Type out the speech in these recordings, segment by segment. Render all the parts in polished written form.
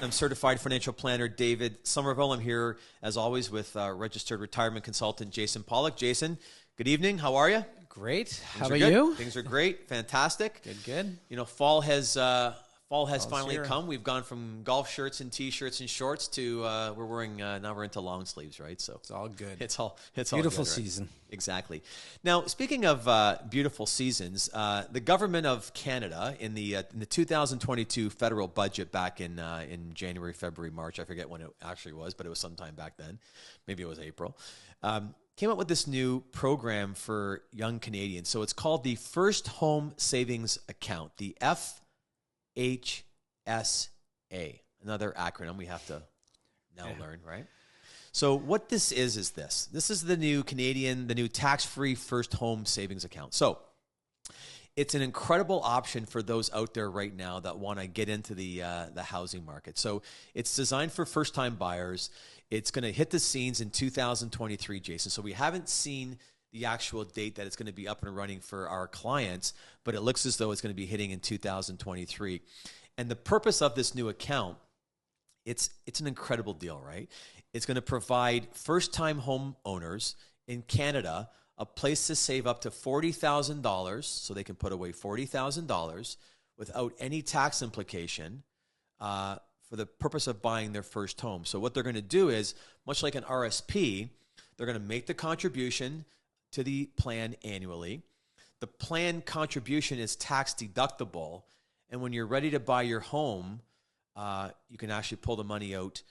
I'm certified financial planner David Somerville. I'm here, as always, with registered retirement consultant Jason Pollock. Jason, good evening. How are you? Great. How Things about are good. you? Things are great. Fantastic. Good. You know, fall has finally here. come. We've gone from golf shirts and t-shirts and shorts to we're wearing now we're into long sleeves, right? So It's all good. it's all Beautiful good, right? season. Exactly. Now, speaking of beautiful seasons, the government of Canada in the 2022 federal budget back in January, February, March, I forget when it actually was, but it was sometime back then. Maybe it was April. Came up with this new program for young Canadians. So it's called the First Home Savings Account, the FHSA, another acronym we have to now learn, right? So what this is this. This is the new tax-free first home savings account. So it's an incredible option for those out there right now that want to get into the housing market. So it's designed for first-time buyers. It's going to hit the scenes in 2023, Jason. So we haven't seen the actual date that it's going to be up and running for our clients, but it looks as though it's going to be hitting in 2023. And the purpose of this new account, it's an incredible deal, right? It's going to provide first-time home owners in Canada a place to save up to $40,000, so they can put away $40,000 without any tax implication for the purpose of buying their first home. So what they're going to do is, much like an RSP, they're going to make the contribution to the plan annually. The plan contribution is tax deductible, and when you're ready to buy your home, you can actually pull the money out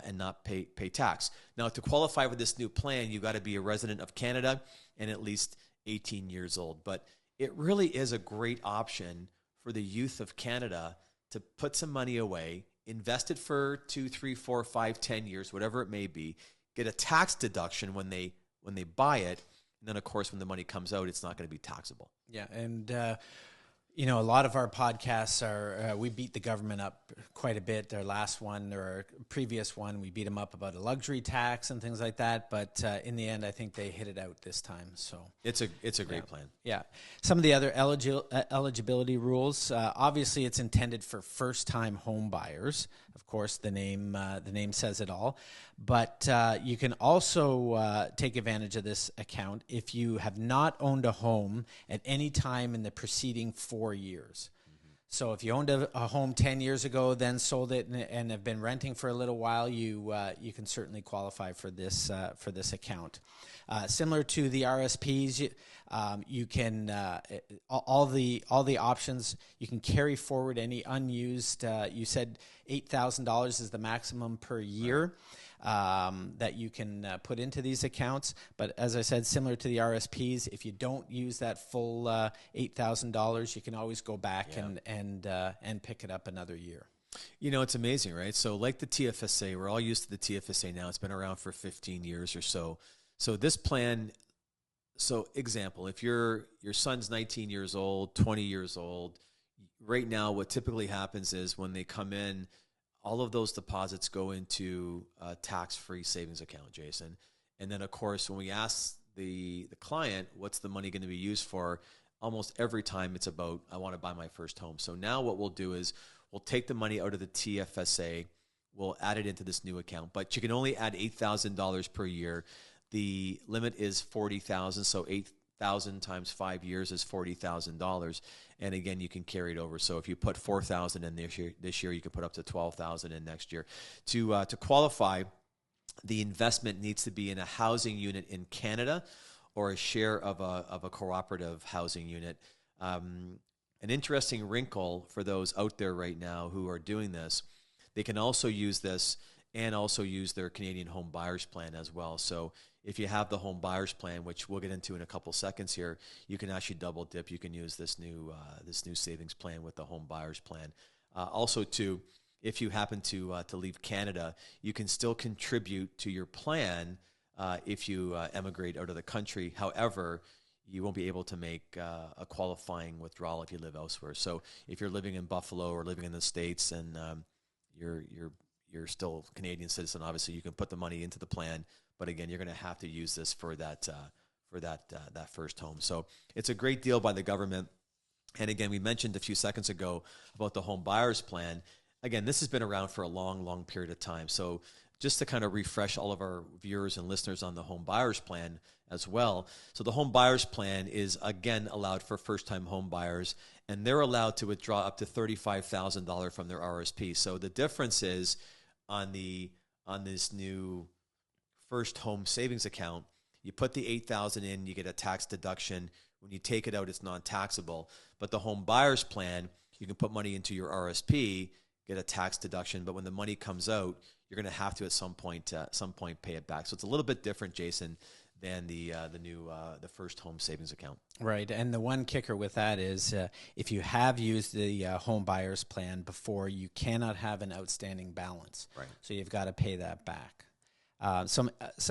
and not pay tax. Now, to qualify for this new plan, you've got to be a resident of Canada and at least 18 years old. But it really is a great option for the youth of Canada to put some money away, invest it for 2, 3, 4, 5, 10 years, whatever it may be, get a tax deduction when they buy it, and then, of course, when the money comes out, it's not going to be taxable. Yeah, and a lot of our podcasts are, we beat the government up quite a bit. Their last one or our previous one, we beat them up about a luxury tax and things like that. But in the end, I think they hit it out this time. So it's a great plan. Yeah. Some of the other eligibility rules, obviously it's intended for first-time home buyers. Of course, the name says it all. But you can also take advantage of this account if you have not owned a home at any time in the preceding 4 years. So if you owned a home 10 years ago, then sold it and have been renting for a little while, you can certainly qualify for this account. Similar to the RSPs, you can all the options. You can carry forward any unused. You said $8,000 is the maximum per year. That you can put into these accounts. But as I said, similar to the RSPs, if you don't use that full $8,000, you can always go back and pick it up another year. You know, it's amazing, right? So like the TFSA, we're all used to the TFSA now. It's been around for 15 years or so. So this plan, so example, if your son's 19 years old, 20 years old, right now what typically happens is when they come in, all of those deposits go into a tax-free savings account, Jason. And then, of course, when we ask the client, what's the money going to be used for, almost every time it's about, I want to buy my first home. So now what we'll do is we'll take the money out of the TFSA, we'll add it into this new account. But you can only add $8,000 per year. The limit is $40,000, so 8,000 times 5 years is $40,000. And again, you can carry it over. So if you put $4,000 in this year, you can put up to $12,000 in next year. To qualify, the investment needs to be in a housing unit in Canada or a share of a cooperative housing unit. An interesting wrinkle for those out there right now who are doing this, they can also use this and also use their Canadian Home Buyers Plan as well. So if you have the Home Buyers Plan, which we'll get into in a couple seconds here, you can actually double dip. You can use this new savings plan with the Home Buyers Plan. Also, too, if you happen to leave Canada, you can still contribute to your plan if you emigrate out of the country. However, you won't be able to make a qualifying withdrawal if you live elsewhere. So if you're living in Buffalo or living in the States and you're still a Canadian citizen, obviously you can put the money into the plan. But again, you're going to have to use this for that first home. So it's a great deal by the government. And again, we mentioned a few seconds ago about the Home Buyers Plan. again, this has been around for a long, long period of time. So just to kind of refresh all of our viewers and listeners on the home buyers plan as well. So the home buyers plan is, again, allowed for first-time home buyers, and they're allowed to withdraw up to $35,000 from their RSP. So the difference is on this new first home savings account, you put the $8,000 in, you get a tax deduction. When you take it out, it's non-taxable. But the home buyers plan, you can put money into your RSP, get a tax deduction, but when the money comes out, you're going to have to at some point pay it back. So it's a little bit different, Jason, than the first home savings account. Right, and the one kicker with that is if you have used the home buyers plan before, you cannot have an outstanding balance. Right. So you've got to pay that back. Some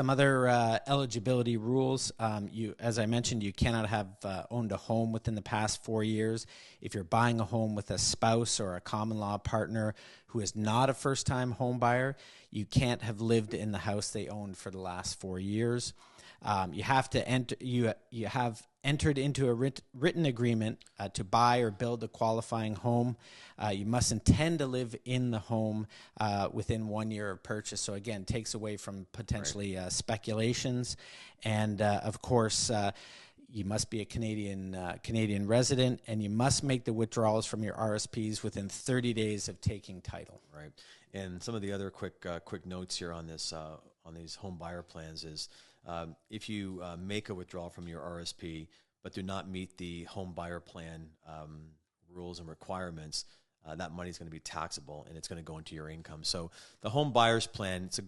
other eligibility rules. As I mentioned, you cannot have owned a home within the past 4 years. If you're buying a home with a spouse or a common law partner who is not a first-time home buyer, you can't have lived in the house they owned for the last 4 years. You have to enter. You have entered into a written agreement to buy or build a qualifying home. You must intend to live in the home within 1 year of purchase. So again, takes away from potentially speculations, and of course. You must be a Canadian resident, and you must make the withdrawals from your RSPs within 30 days of taking title. Right. And some of the other quick notes here on this on these home buyer plans is if you make a withdrawal from your RSP but do not meet the home buyer plan rules and requirements, that money is going to be taxable and it's going to go into your income. So the home buyers plan, it's a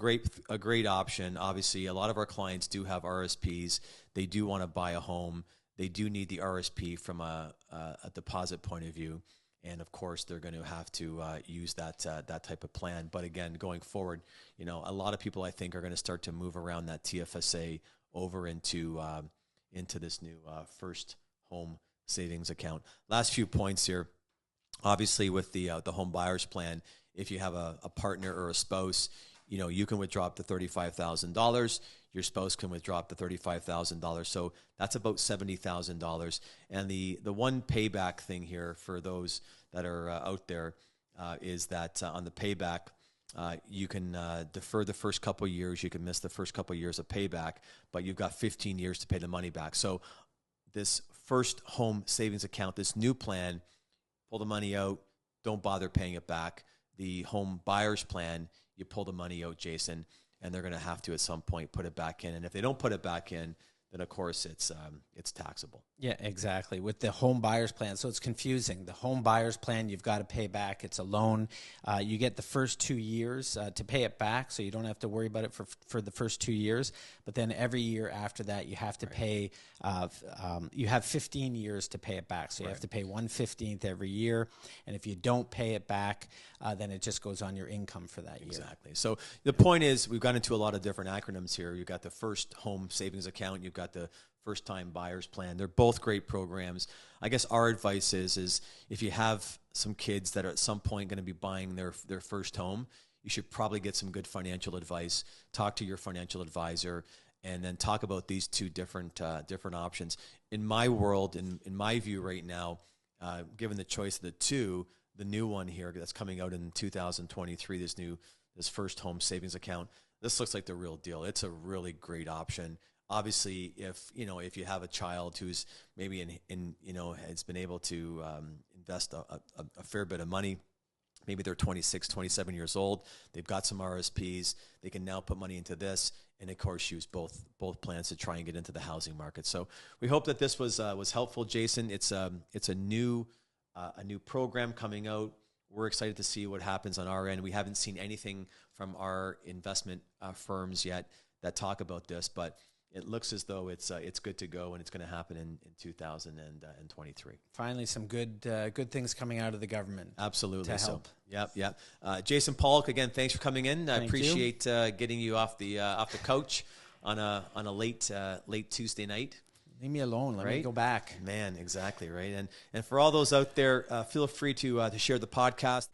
great option. Obviously, a lot of our clients do have RSPs. They do want to buy a home. They do need the RSP from a deposit point of view. And of course, they're going to have to use that type of plan. But again, going forward, a lot of people I think are going to start to move around that TFSA over into this new first home savings account. Last few points here. Obviously, with the home buyers plan, if you have a partner or a spouse, you can withdraw up to $35,000. Your spouse can withdraw up to $35,000. So that's about $70,000. And the one payback thing here for those that are out there is that on the payback, you can defer the first couple of years. You can miss the first couple of years of payback, but you've got 15 years to pay the money back. So this first home savings account, this new plan, pull the money out, don't bother paying it back. The home buyers plan, you pull the money out, Jason, and they're going to have to at some point put it back in. And if they don't put it back in, then of course it's taxable. Yeah, exactly. With the home buyers plan, so it's confusing. The home buyers plan, you've got to pay back. It's a loan. You get the first 2 years to pay it back, so you don't have to worry about it for the first 2 years. But then every year after that, you have to pay. You have 15 years to pay it back, so you have to pay 1/15 every year. And if you don't pay it back, then it just goes on your income for that year. Exactly. So the point is, we've gone into a lot of different acronyms here. You've got the first home savings account. You've got the first-time buyers plan. They're both great programs. I guess our advice is if you have some kids that are at some point going to be buying their first home, you should probably get some good financial advice, talk to your financial advisor, and then talk about these two different options. In my world, in my view right now, given the choice of the two, the new one here that's coming out in 2023, this first home savings account, this looks like the real deal. It's a really great option. Obviously, if you have a child who's maybe has been able to invest a fair bit of money, maybe they're 26, 27 years old, they've got some RSPs, they can now put money into this, and of course use both plans to try and get into the housing market. So we hope that this was helpful, Jason. It's a new program coming out. We're excited to see what happens on our end. We haven't seen anything from our investment firms yet that talk about this, but it looks as though it's good to go, and it's going to happen in 2023. Finally, some good things coming out of the government. Absolutely. To help. So, yep. Jason Pollock, again, thanks for coming in. I appreciate getting you off the couch on a late Tuesday night. Leave me alone. Let me go back. Man, exactly, right? And for all those out there, feel free to share the podcast.